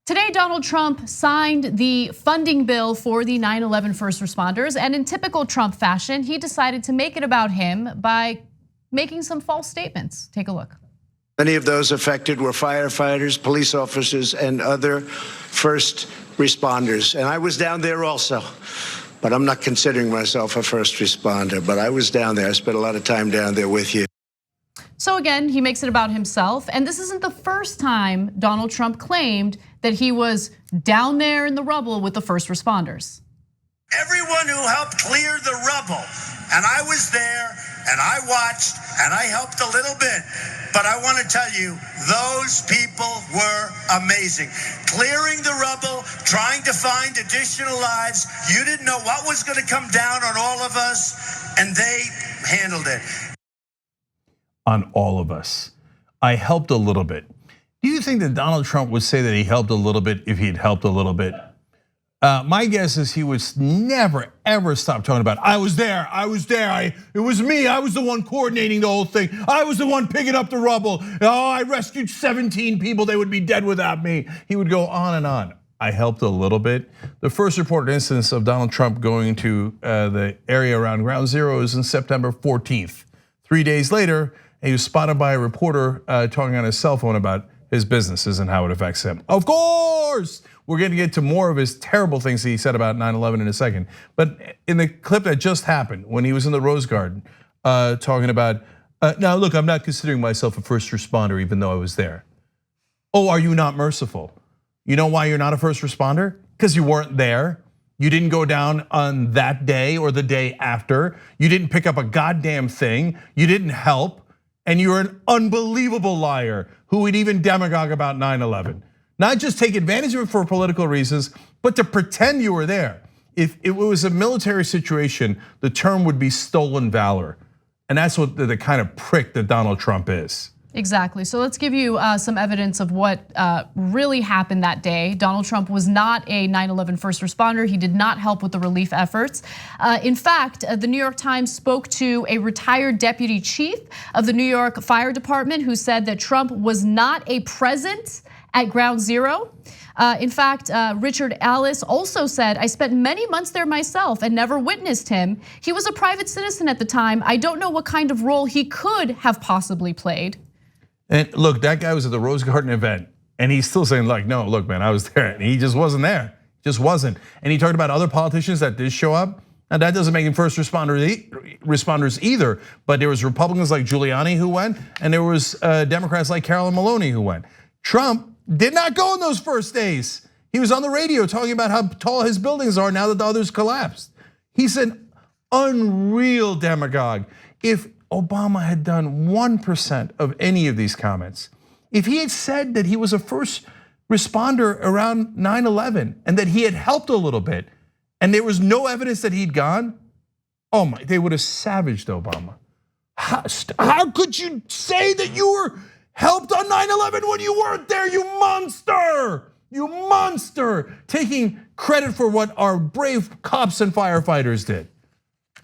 Today, Donald Trump signed the funding bill for the 9/11 first responders, and in typical Trump fashion, he decided to make it about him by making some false statements. Take a look. Many of those affected were firefighters, police officers, and other first responders. And I was down there also, but I'm not considering myself a first responder, but I was down there. I spent a lot of time down there with you. So again, he makes it about himself, and this isn't the first time Donald Trump claimed that he was down there in the rubble with the first responders. Everyone who helped clear the rubble, and I was there, and I watched, and I helped a little bit, but I want to tell you, those people were amazing. Clearing the rubble, trying to find additional lives. You didn't know what was going to come down on all of us, and they handled it. On all of us. I helped a little bit. Do you think that Donald Trump would say that he helped a little bit if he'd helped a little bit? My guess is he would never, ever stop talking about, I was there, it was me, I was the one coordinating the whole thing. I was the one picking up the rubble. Oh, I rescued 17 people, they would be dead without me. He would go on and on. I helped a little bit. The first reported instance of Donald Trump going to the area around Ground Zero is in September 14th. 3 days later, he was spotted by a reporter talking on his cell phone about his businesses and how it affects him. Of course, we're gonna get to more of his terrible things that he said about 9/11 in a second. But in the clip that just happened, when he was in the Rose Garden, talking about, now look, I'm not considering myself a first responder even though I was there. Oh, are you not merciful? You know why you're not a first responder? Because you weren't there. You didn't go down on that day or the day after. You didn't pick up a goddamn thing. You didn't help. And you're an unbelievable liar who would even demagogue about 9/11. Not just take advantage of it for political reasons, but to pretend you were there. If it was a military situation, the term would be stolen valor. And that's what the kind of prick that Donald Trump is. Exactly, so let's give you some evidence of what really happened that day. Donald Trump was not a 9/11 first responder. He did not help with the relief efforts. In fact, the New York Times spoke to a retired deputy chief of the New York Fire Department who said that Trump was not a presence at Ground Zero. In fact, Richard Ellis also said, I spent many months there myself and never witnessed him. He was a private citizen at the time. I don't know what kind of role he could have possibly played. And look, that guy was at the Rose Garden event, and he's still saying, like, no, look, man, I was there, and he just wasn't there, just wasn't. And he talked about other politicians that did show up, and that doesn't make him first responders either. But there was Republicans like Giuliani who went, and there was Democrats like Carolyn Maloney who went. Trump did not go on those first days. He was on the radio talking about how tall his buildings are now that the others collapsed. He's an unreal demagogue. If Obama had done 1% of any of these comments, if he had said that he was a first responder around 9/11 and that he had helped a little bit, and there was no evidence that he'd gone, oh my, they would have savaged Obama. How could you say that you were helped on 9/11 when you weren't there, you monster? You monster, taking credit for what our brave cops and firefighters did.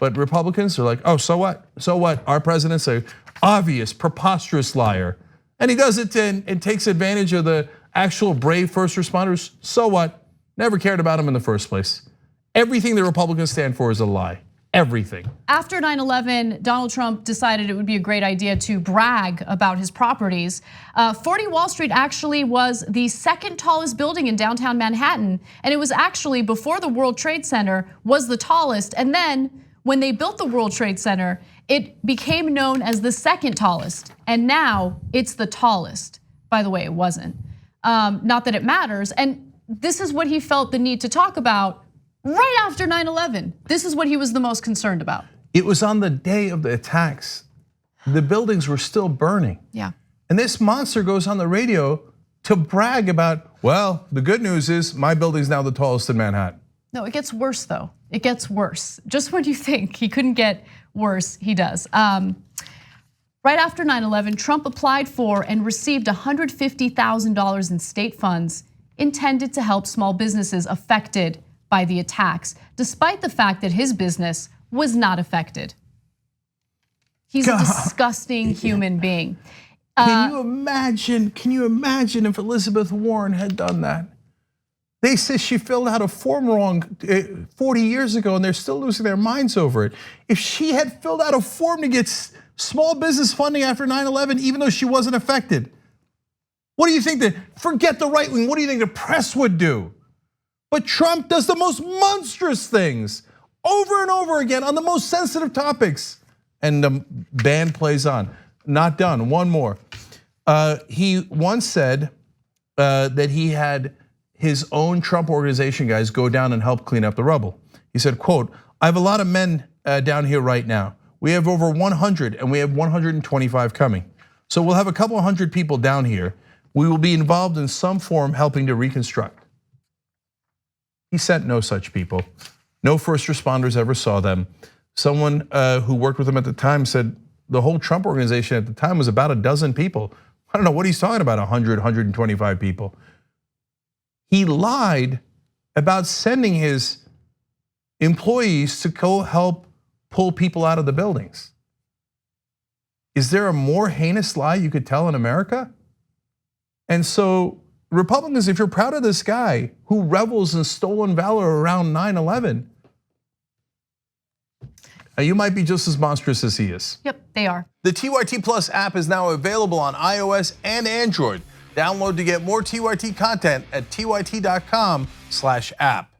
But Republicans are like, oh, so what? So what? Our president's an obvious, preposterous liar. And he does it and takes advantage of the actual brave first responders. So what? Never cared about them in the first place. Everything the Republicans stand for is a lie. Everything. After 9/11, Donald Trump decided it would be a great idea to brag about his properties. 40 Wall Street actually was the second tallest building in downtown Manhattan. And it was actually, before the World Trade Center, was the tallest. And then when they built the World Trade Center, it became known as the second tallest. And now it's the tallest. By the way, it wasn't. Not that it matters. And this is what he felt the need to talk about right after 9/11. This is what he was the most concerned about. It was on the day of the attacks. The buildings were still burning. Yeah. And this monster goes on the radio to brag about, well, the good news is my building's now the tallest in Manhattan. No, it gets worse though. It gets worse. Just when you think he couldn't get worse, he does. Right after 9/11, Trump applied for and received $150,000 in state funds intended to help small businesses affected by the attacks, despite the fact that his business was not affected. He's a disgusting human being. Can you imagine if Elizabeth Warren had done that? They say she filled out a form wrong 40 years ago and they're still losing their minds over it. If she had filled out a form to get small business funding after 9/11, even though she wasn't affected, what do you think forget the right wing, what do you think the press would do? But Trump does the most monstrous things over and over again on the most sensitive topics. And the band plays on. Not done, one more. He once said that he had his own Trump organization guys go down and help clean up the rubble. He said, quote, "I have a lot of men down here right now. We have over 100 and we have 125 coming. So we'll have a couple of hundred people down here. We will be involved in some form helping to reconstruct." He sent no such people. No first responders ever saw them. Someone who worked with him at the time said the whole Trump organization at the time was about a dozen people. I don't know what he's talking about, 100, 125 people. He lied about sending his employees to go help pull people out of the buildings. Is there a more heinous lie you could tell in America? And so Republicans, if you're proud of this guy who revels in stolen valor around 9/11, you might be just as monstrous as he is. Yep, they are. The TYT Plus app is now available on iOS and Android. Download to get more TYT content at tyt.com/app.